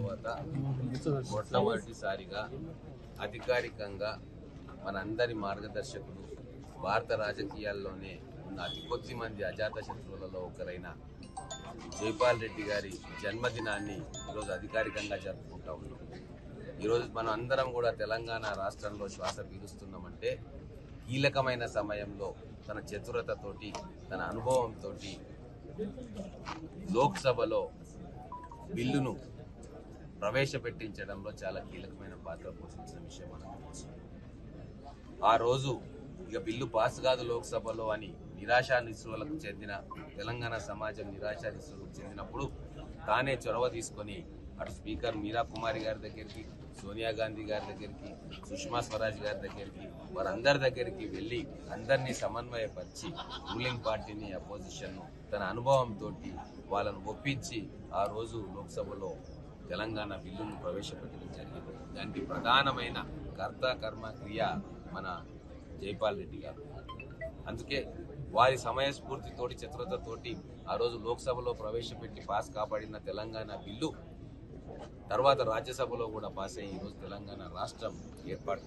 తర్వాత మొట్టమొదటిసారిగా అధికారికంగా మనందరి మార్గదర్శకులు భారత రాజకీయాల్లోనే ఉన్న అతి కొద్ది మంది అజాత శత్రువులలో ఒకరైన జైపాల్ రెడ్డి గారి జన్మదినాన్ని ఈరోజు అధికారికంగా జరుపుకుంటా ఉన్నాం. ఈరోజు మనం అందరం కూడా తెలంగాణ రాష్ట్రంలో శ్వాస పీలుస్తున్నామంటే కీలకమైన సమయంలో తన చతురతతోటి తన అనుభవంతో లోక్సభలో బిల్లును ప్రవేశపెట్టించడంలో చాలా కీలకమైన పాత్ర పోషించిన విషయం మనకు తెలుసు. ఆ రోజు ఇక బిల్లు పాస్ కాదు లోక్సభలో అని నిరాశా నిస్పృహలకు చెందిన తెలంగాణ సమాజం నిరాశా నిస్పృహలకు చెందినప్పుడు తానే చొరవ తీసుకొని అటు స్పీకర్ మీరా కుమారి గారి దగ్గరికి, సోనియా గాంధీ గారి దగ్గరికి, సుష్మా స్వరాజ్ గారి దగ్గరికి, వారందరి దగ్గరికి వెళ్ళి అందరినీ సమన్వయపరిచి రూలింగ్ పార్టీని అపోజిషన్ను తన అనుభవంతో వాళ్ళను ఒప్పించి ఆ రోజు లోక్సభలో తెలంగాణ బిల్లును ప్రవేశపెట్టడం జరిగింది. దానికి ప్రధానమైన కర్త కర్మ క్రియ మన జైపాల్ రెడ్డి గారు. అందుకే వారి సమయస్ఫూర్తితోటి చతురతతోటి ఆ రోజు లోక్సభలో ప్రవేశపెట్టి పాస్ కాపాడిన తెలంగాణ బిల్లు తర్వాత రాజ్యసభలో కూడా పాస్ అయ్యి ఈరోజు తెలంగాణ రాష్ట్రం ఏర్పాటు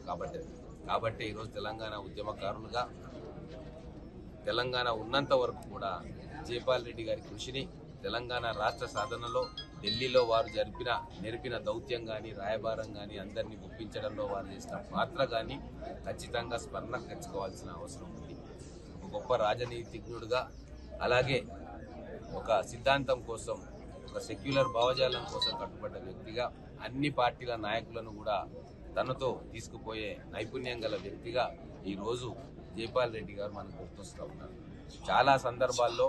కాబట్టి ఈరోజు తెలంగాణ ఉద్యమకారులుగా తెలంగాణ ఉన్నంత వరకు కూడా జైపాల్ రెడ్డి గారి కృషిని తెలంగాణ రాష్ట్ర సాధనలో ఢిల్లీలో వారు నెరిపిన దౌత్యం కానీ రాయబారం కానీ అందరినీ ఒప్పించడంలో వారు చేసిన పాత్ర కానీ ఖచ్చితంగా స్మరణ తెచ్చుకోవాల్సిన అవసరం ఉంది. ఒక గొప్ప రాజనీతిజ్ఞుడుగా అలాగే ఒక సిద్ధాంతం కోసం ఒక సెక్యులర్ భావజాలం కోసం కట్టుబడ్డ వ్యక్తిగా అన్ని పార్టీల నాయకులను కూడా తనతో తీసుకుపోయే నైపుణ్యం గల వ్యక్తిగా ఈరోజు జైపాల్ రెడ్డి గారు మనకు గుర్తొస్తూ ఉన్నారు. చాలా సందర్భాల్లో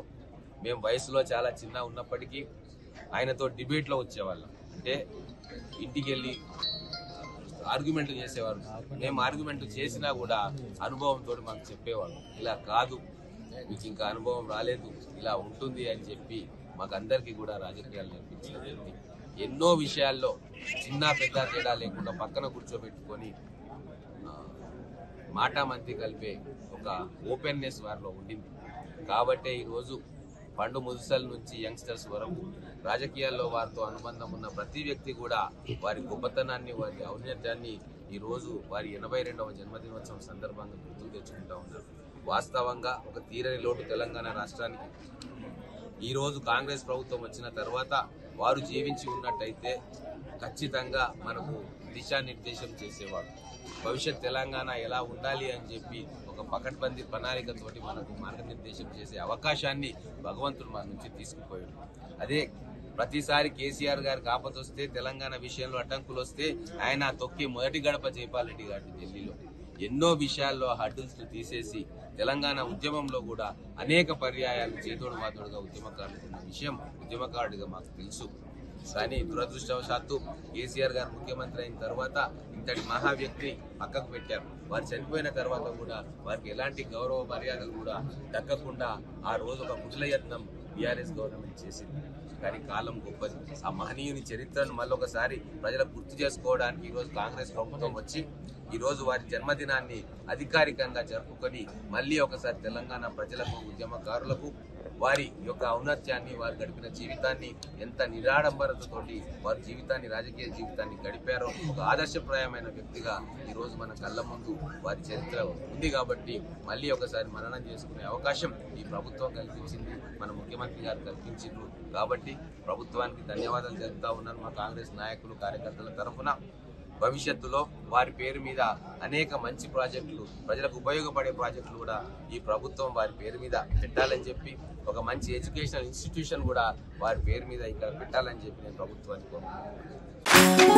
మేము వయసులో చాలా చిన్న ఉన్నప్పటికీ ఆయనతో డిబేట్లో వచ్చేవాళ్ళం. అంటే ఇంటికి వెళ్ళి ఆర్గ్యుమెంట్లు చేసేవారు. మేము ఆర్గ్యుమెంట్లు చేసినా కూడా అనుభవంతో మాకు చెప్పేవాళ్ళు, ఇలా కాదు, మీకు ఇంకా అనుభవం రాలేదు, ఇలా ఉంటుంది అని చెప్పి మాకు అందరికీ కూడా రాజకీయాలు నేర్పించిన వ్యక్తి. ఎన్నో విషయాల్లో చిన్న పెద్ద తేడా లేకుండా పక్కన కూర్చోబెట్టుకొని మాటామంతి కలిపే ఒక ఓపెన్నెస్ వారిలో ఉండింది. కాబట్టే ఈరోజు పండు ముదుసల నుంచి యంగ్స్టర్స్ వరకు రాజకీయాల్లో వారితో అనుబంధం ఉన్న ప్రతి వ్యక్తి కూడా వారి గొప్పతనాన్ని, వారి ఔన్నత్యాన్ని ఈరోజు వారి 82వ జన్మదినోత్సవం సందర్భంగా గుర్తు తెచ్చుకుంటా ఉన్నారు. వాస్తవంగా ఒక తీరని లోటు తెలంగాణ రాష్ట్రానికి ఈరోజు కాంగ్రెస్ ప్రభుత్వం వచ్చిన తర్వాత వారు జీవించి ఉన్నట్టయితే ఖచ్చితంగా మనకు దిశానిర్దేశం చేసేవాడు. భవిష్యత్ తెలంగాణ ఎలా ఉండాలి అని చెప్పి ఒక పకడ్బందీ ప్రణాళికతోటి మనకు మార్గనిర్దేశం చేసే అవకాశాన్ని భగవంతుడు మన నుంచి తీసుకుపోయాడు. అదే ప్రతిసారి కేసీఆర్ గారికి ఆపద వస్తే, తెలంగాణ విషయంలో అడ్డంకులు వస్తే ఆయన తొక్కి మొదటి గడప జైపాల్ రెడ్డి గారి ఢిల్లీలో ఎన్నో విషయాల్లో హడ్డుల్స్ తీసేసి తెలంగాణ ఉద్యమంలో కూడా అనేక పర్యాయాలు చేదోడు వాదోడుగా ఉద్యమకారులకు ఉన్న విషయం ఉద్యమకారుడిగా మాకు తెలుసు. కానీ దురదృష్టవశాత్తు కేసీఆర్ గారు ముఖ్యమంత్రి అయిన తర్వాత ఇంతటి మహా వ్యక్తి పక్కకు పెట్టారు. వారు చనిపోయిన తర్వాత కూడా వారికి ఎలాంటి గౌరవ మర్యాదలు కూడా దక్కకుండా ఆ రోజు ఒక కుశలయత్నం బీఆర్ఎస్ గవర్నమెంట్ చేసింది. కానీ కాలం గొప్పది. ఆ మహనీయుని చరిత్రను మళ్ళొకసారి ప్రజలకు గుర్తు చేసుకోవడానికి ఈరోజు కాంగ్రెస్ ప్రభుత్వం వచ్చి ఈరోజు వారి జన్మదినాన్ని అధికారికంగా జరుపుకొని మళ్ళీ ఒకసారి తెలంగాణ ప్రజలకు, ఉద్యమకారులకు వారి యొక్క ఔన్నత్యాన్ని, వారు గడిపిన జీవితాన్ని, ఎంత నిరాడంబరతతోటి వారి జీవితాన్ని, రాజకీయ జీవితాన్ని గడిపారో ఒక ఆదర్శప్రాయమైన వ్యక్తిగా ఈరోజు మన కళ్ళ ముందు వారి చరిత్ర ఉంది. కాబట్టి మళ్ళీ ఒకసారి మననం చేసుకునే అవకాశం ఈ ప్రభుత్వం కల్పించింది, మన ముఖ్యమంత్రి గారు కల్పించిండ్రు. కాబట్టి ప్రభుత్వానికి ధన్యవాదాలు తెలుపుతా ఉన్నాను మా కాంగ్రెస్ నాయకులు, కార్యకర్తల తరఫున. భవిష్యత్తులో వారి పేరు మీద అనేక మంచి ప్రాజెక్టులు, ప్రజలకు ఉపయోగపడే ప్రాజెక్టులు కూడా ఈ ప్రభుత్వం వారి పేరు మీద పెట్టాలని చెప్పి, ఒక మంచి ఎడ్యుకేషనల్ ఇన్స్టిట్యూషన్ కూడా వారి పేరు మీద ఇక్కడ పెట్టాలని చెప్పి నేను ప్రభుత్వానికి కోరుకుంటున్నాను.